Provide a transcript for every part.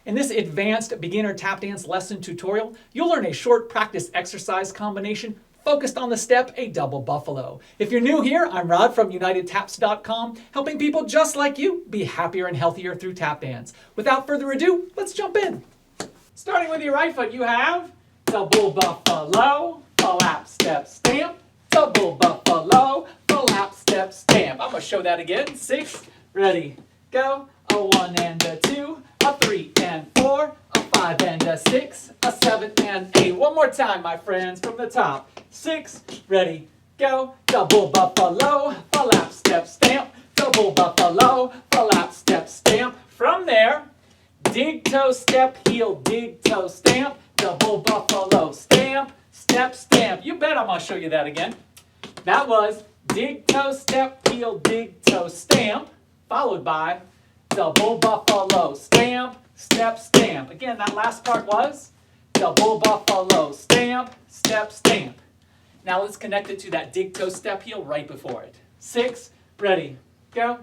In this advanced beginner tap dance lesson tutorial, you'll learn a short practice exercise combination focused on the step, a double buffalo. If you're new here, I'm Rod from UnitedTaps.com, helping people just like you be happier and healthier through tap dance. Without further ado, let's jump in. Starting with your right foot, you have double buffalo, flap, step, stamp, double buffalo, flap, step, stamp. I'm going to show that again. 6, ready, go. A 1 and a 2, a 3 and 4, a 5 and a 6, a 7 and 8. One more time, my friends, from the top. 6, ready, go. Double buffalo, flap, step, stamp, double buffalo, flap, step, stamp. From there, dig, toe, step, heel, dig, toe, stamp, double buffalo, stamp, step, stamp. You bet I'm going to show you that again. That was dig, toe, step, heel, dig, toe, stamp, followed by double buffalo, stamp, step, stamp. Again, that last part was double buffalo, stamp, step, stamp. Now let's connect it to that dig, toe, step, heel right before it. 6, ready, go.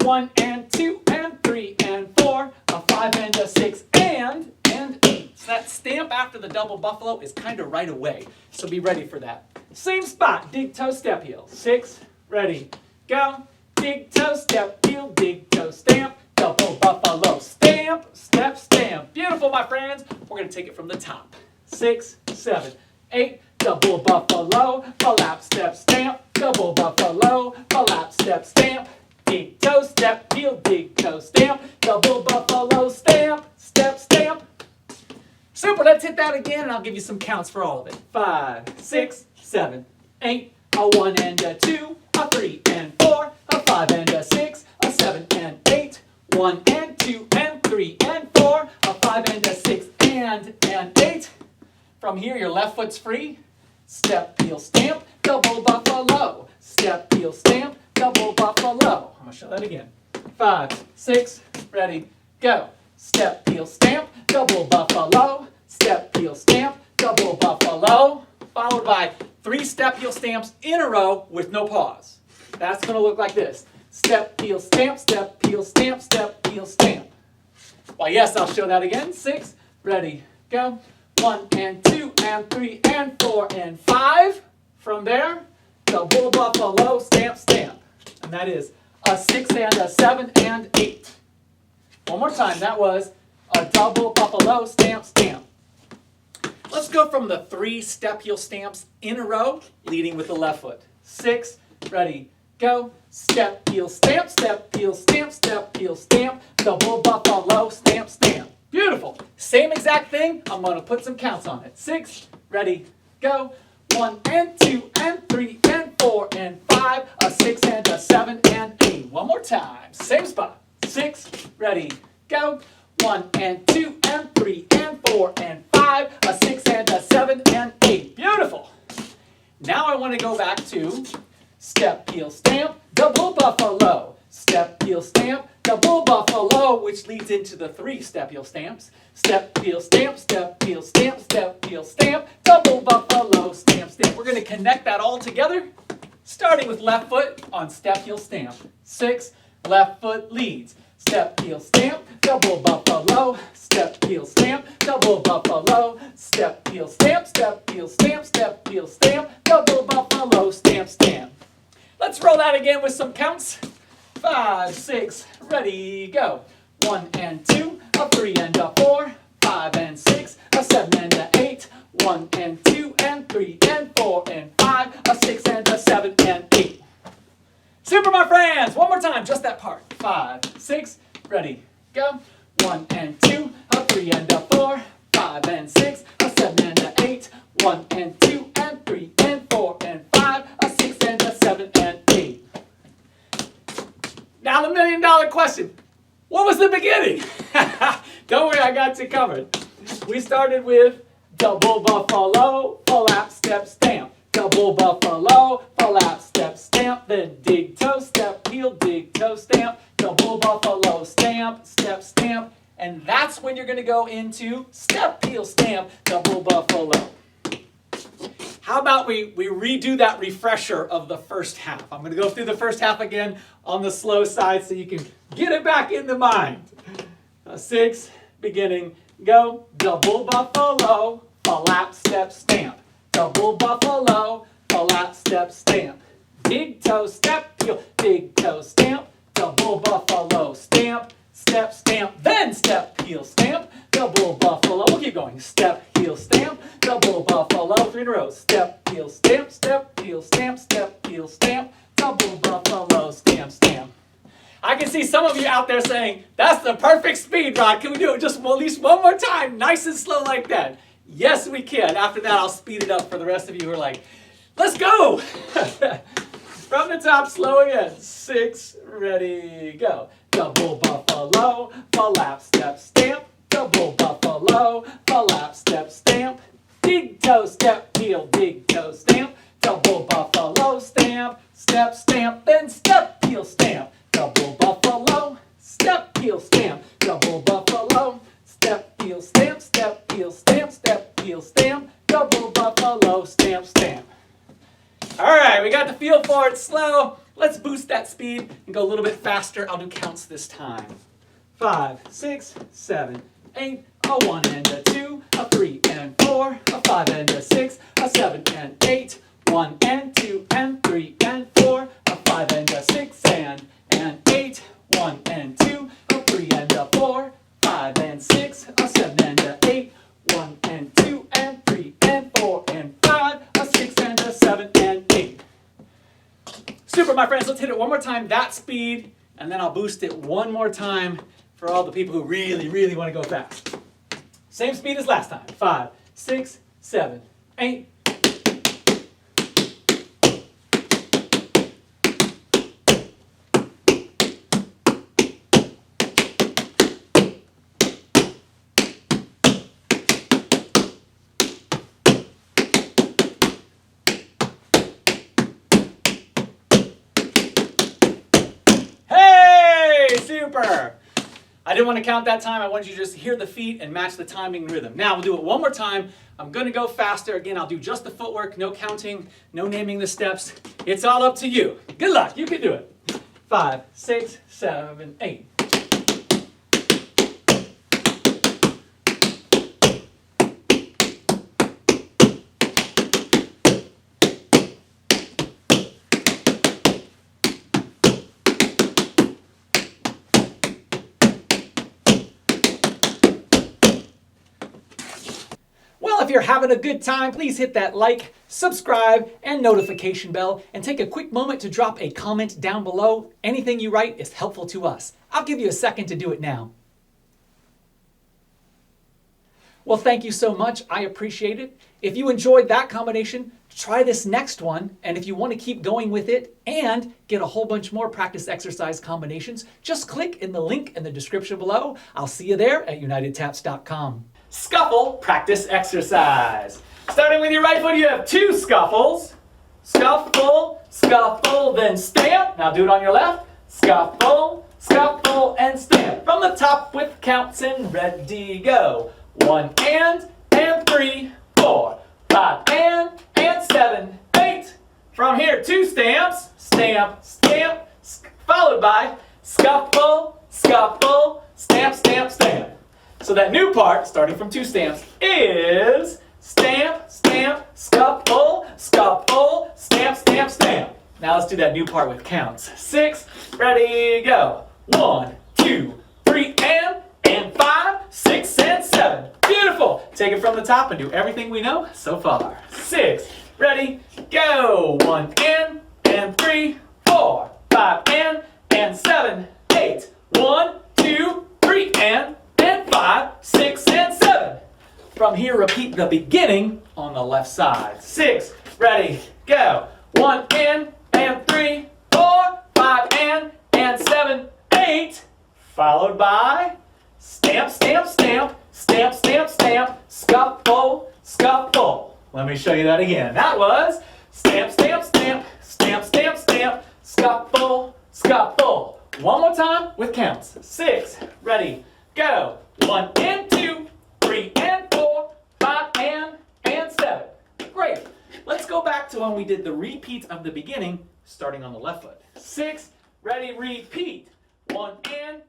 1 and 2 and 3 and 4, a 5 and a 6 and 8. So that stamp after the double buffalo is kind of right away. So be ready for that. Same spot, dig, toe, step, heel. 6, ready, go. Dig, toe, step, heel, dig, toe, stamp, double buffalo, stamp, step, stamp. Beautiful, my friends. We're going to take it from the top. 6, 7, 8, double buffalo, flap, step, stamp, double buffalo, flap, step, stamp, dig, toe, step, heel, dig, toe, stamp, double buffalo, stamp, step, stamp. Super, let's hit that again and I'll give you some counts for all of it. 5, 6, 7, 8, a 1 and a 2, a 3 and 4, a 5 and a 6, a 7 and 8, 1 and 2 and 3 and 4, a 5 and a 6 and 8. From here, your left foot's free. Step, heel, stamp, double buffalo. Step, heel, stamp, double buffalo. I'm going to show that again. 5, 6, ready, go. Step, heel, stamp, double buffalo. Step, heel, stamp, double buffalo. Followed by 3 step, heel stamps in a row with no pause. That's going to look like this. Step, heel, stamp, step, heel, stamp, step, heel, stamp. Why, yes, I'll show that again. 6, ready, go. 1 and 2 and 3 and 4 and 5. From there, double buffalo, stamp, stamp. And that is a 6 and a 7 and 8. One more time. That was a double buffalo, stamp, stamp. Let's go from the 3 step heel stamps in a row, leading with the left foot. 6, ready, go. Step, heel, stamp, step, heel, stamp, step, heel, stamp, double buffalo, stamp, stamp. Beautiful. Same exact thing. I'm going to put some counts on it. 6, ready, go. 1 and 2 and 3 and 4 and 5, a 6 and a 7 and 8. One more time. Same spot. 6, ready, go. 1 and 2 and 3 and 4 and 5, a 6 and a 7 and 8. Beautiful. Now I want to go back to step, heel, stamp, double buffalo. Step, heel, stamp, double buffalo, which leads into the 3 step, heel stamps. Step, heel, stamp, step, heel, stamp, step, heel, stamp, double buffalo, stamp, stamp. We're going to connect that all together, starting with left foot on step, heel, stamp. 6, left foot leads. Step, heel, stamp, double buffalo. Step, heel, stamp, double buffalo. Step, heel, stamp, step, heel, stamp, step, heel, stamp, double buffalo, stamp, stamp. Let's roll that again with some counts. 5, 6, ready, go. 1 and 2, a 3 and a 4, 5 and 6, a 7 and a 8, 1 and 2 and 3 and 4 and 5, a 6 and a 7 and 8. Super, my friends! One more time, just that part. 5, 6, ready, go. 1 and 2, a 3 and a 4, 5 and 6, a 7 and a 8, 1 and 2 and 3 and 4 and 5, a 6 and a 7 and 8. Now the $1 million question. What was the beginning? Don't worry, I got you covered. We started with double buffalo, flap, step, stamp. Double buffalo, flap, step, stamp. Then dig, toe, step, heel, dig, toe, stamp. Double buffalo, stamp, step, stamp. And that's when you're going to go into step, heel, stamp, double buffalo. How about we redo that refresher of the first half? I'm going to go through the first half again on the slow side so you can get it back in the mind. 6, beginning, go. Double buffalo, flap, step, stamp. Double buffalo, flap, step, stamp. Big toe, step, heel, big toe, stamp. Double buffalo, stamp, step, stamp, then step, heel, stamp. Double buffalo, we'll keep going. Step, heel, stamp, double buffalo, 3 in a row. Step, heel, stamp, step, heel, stamp, step, heel, stamp. Double buffalo, stamp, stamp. I can see some of you out there saying, that's the perfect speed, Rod. Can we do it just at least one more time, nice and slow like that? Yes, we can. After that, I'll speed it up for the rest of you who are like, let's go. From the top, slow again. 6, ready, go. Double buffalo, flap, step, stamp. Double buffalo, flap, step, stamp. Big toe, step, heel, big toe, stamp. Double buffalo, stamp, step, stamp, then step, heel, stamp. Double buffalo, step, heel, stamp. Double buffalo, step, heel, stamp, step, heel, stamp, step, heel, stamp. Double buffalo, stamp, stamp. All right, we got the feel for it. Slow. Let's boost that speed and go a little bit faster. I'll do counts this time. 5, 6, 7, 8, a 1 and a 2, a 3 and 4, a 5 and a 6, a 7 and 8, 1 and 2 and 3 and 4, a 5 and a 6 and 8, 1 and 2, a 3 and a 4, 5 and 6, a 7 and a 8, 1 and 2 and 3 and 4 and 5, a 6 and a 7 and 8. Super, my friends. Let's hit it one more time, that speed, and then I'll boost it one more time for all the people who really, really want to go fast. Same speed as last time. 5, 6, 7, 8. Super! I didn't want to count that time. I wanted you to just hear the feet and match the timing and rhythm. Now we'll do it one more time. I'm going to go faster. Again, I'll do just the footwork, no counting, no naming the steps. It's all up to you. Good luck. You can do it. 5, 6, 7, 8. If you're having a good time, please hit that like, subscribe, and notification bell, and take a quick moment to drop a comment down below. Anything you write is helpful to us. I'll give you a second to do it now. Well, thank you so much. I appreciate it. If you enjoyed that combination, try this next one. And if you want to keep going with it and get a whole bunch more practice exercise combinations, just click in the link in the description below. I'll see you there at unitedtaps.com. Scuffle practice exercise. Starting with your right foot, you have 2 scuffles. Scuffle, scuffle, then stamp. Now do it on your left. Scuffle, scuffle, and stamp. From the top with counts and ready, go. 1 and 3, 4, 5 and 7, 8. From here, 2 stamps. Stamp, stamp, followed by scuffle, scuffle, stamp, stamp, stamp. So that new part, starting from 2 stamps, is stamp, stamp, scuffle, scuffle, stamp, stamp, stamp. Now let's do that new part with counts. 6, ready, go. 1, 2, 3, and 5, 6, and 7. Beautiful. Take it from the top and do everything we know so far. 6, ready, go. 1 and 3, 4, 5 and 7, 8. 1, 2, 3 and 5, 6, and 7. From here, repeat the beginning on the left side. 6, ready, go. 1 and 3, 4, 5 and 7, 8. Followed by stamp, stamp, stamp, stamp, stamp, stamp, scuffle, scuffle. Let me show you that again. That was stamp, stamp, stamp, stamp, stamp, stamp, scuffle, scuffle. One more time with counts. 6, ready, go. 1 and 2, 3 and 4, 5 and 7. Great. Let's go back to when we did the repeat of the beginning, starting on the left foot. 6, ready, repeat. 1 and